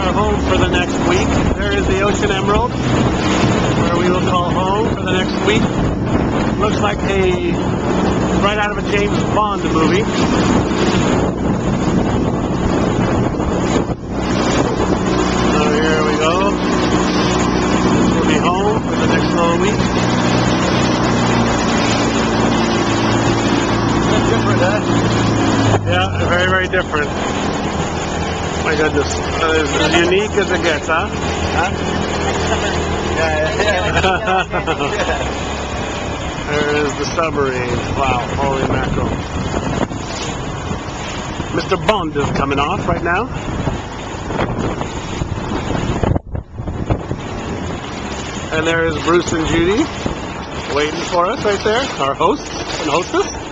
our home for the next week. There is the Ocean Emerald, where we will call home for the next week. Looks like right out of a James Bond movie. So here we go. We'll be home for the next little week. That's different, huh? Yeah, very, very different. My goodness, as unique as it gets, huh? Yeah. There is the submarine. Wow, holy mackerel. Mr. Bond is coming off right now. And there is Bruce and Judy waiting for us right there, our hosts and hostess.